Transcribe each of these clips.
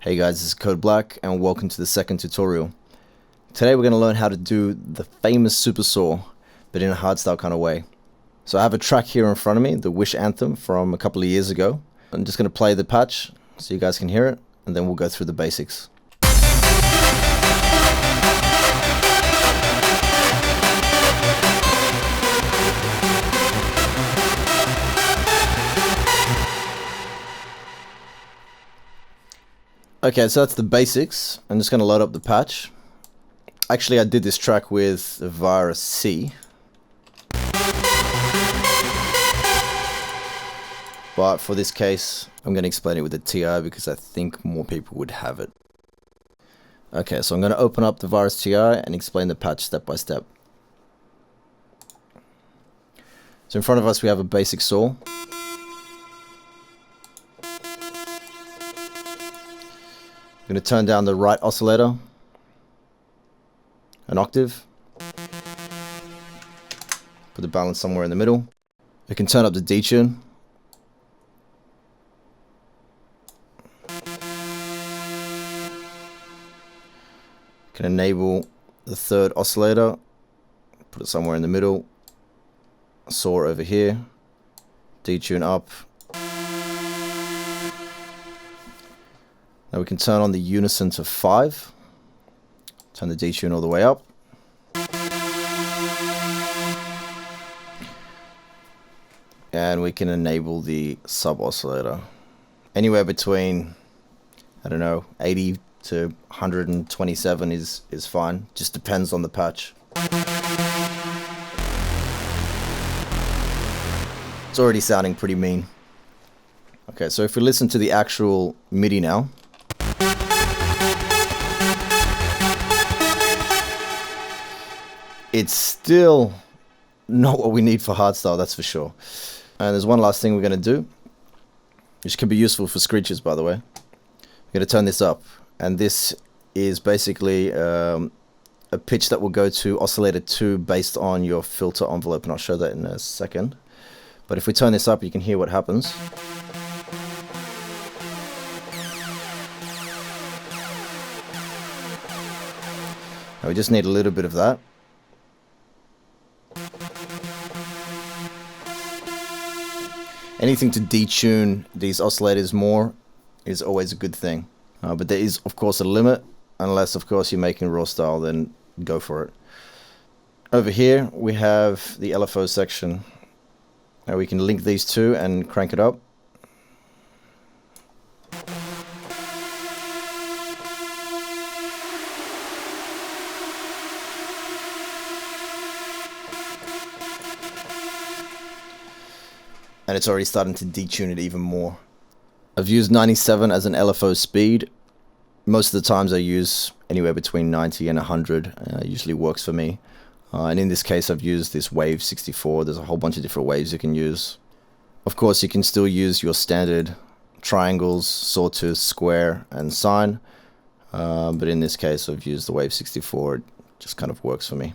Hey guys, this is Code Black and welcome to the second tutorial. Today we're going to learn how to do the famous super saw, but in a hardstyle kind of way. So I have a track here in front of me, the Wish Anthem from a couple of years ago. I'm just going to play the patch so you guys can hear it, and then we'll go through the basics. Okay, so that's the basics. I'm just going to load up the patch. Actually, I did this track with virus C. But for this case, I'm going to explain it with the TI because I think more people would have it. Okay, so I'm going to open up the virus TI and explain the patch step by step. So in front of us we have a basic saw. I'm going to turn down the right oscillator an octave. Put the balance somewhere in the middle. I can turn up the detune. Can enable the third oscillator. Put it somewhere in the middle. Saw over here. Detune up. Now we can turn on the unison to 5. Turn the detune all the way up. And we can enable the sub oscillator. Anywhere between, I don't know, 80 to 127 is fine. Just depends on the patch. It's already sounding pretty mean. Okay, so if we listen to the actual MIDI now. It's still not what we need for hardstyle, that's for sure. And there's one last thing we're going to do, which can be useful for screeches, by the way. We're going to turn this up, and this is basically a pitch that will go to oscillator 2 based on your filter envelope, and I'll show that in a second. But if we turn this up, you can hear what happens. Now we just need a little bit of that. Anything to detune these oscillators more is always a good thing. But there is, of course, a limit. Unless, of course, you're making raw style, then go for it. Over here, we have the LFO section. Now we can link these two and crank it up. And it's already starting to detune it even more. I've used 97 as an LFO speed. Most of the times I use anywhere between 90 and 100. Usually works for me. And in this case I've used this wave 64. There's a whole bunch of different waves you can use. Of course you can still use your standard triangles, sawtooth, square and sine. But in this case I've used the wave 64. It just kind of works for me.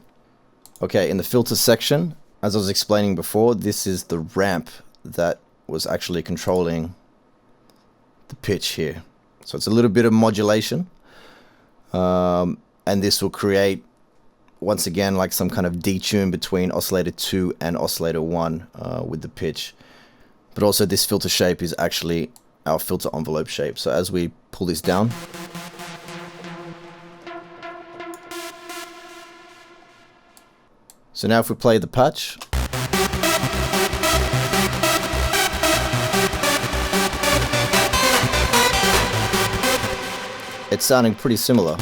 Okay, in the filter section, as I was explaining before, this is the ramp that was actually controlling the pitch here. So it's a little bit of modulation, and this will create, once again, like some kind of detune between oscillator 2 and oscillator 1 with the pitch. But also this filter shape is actually our filter envelope shape. So as we pull this down, so now if we play the patch, it's sounding pretty similar.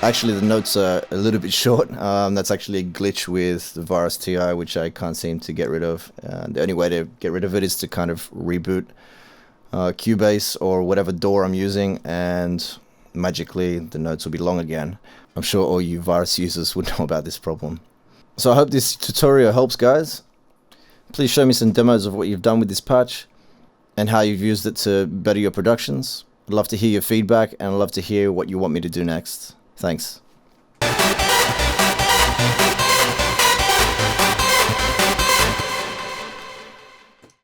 Actually, the notes are a little bit short. That's actually a glitch with the virus TI, which I can't seem to get rid of. The only way to get rid of it is to kind of reboot Cubase or whatever DAW I'm using, and magically the notes will be long again. I'm sure all you virus users would know about this problem. So I hope this tutorial helps, guys. Please show me some demos of what you've done with this patch and how you've used it to better your productions. I'd love to hear your feedback, and I'd love to hear what you want me to do next. Thanks.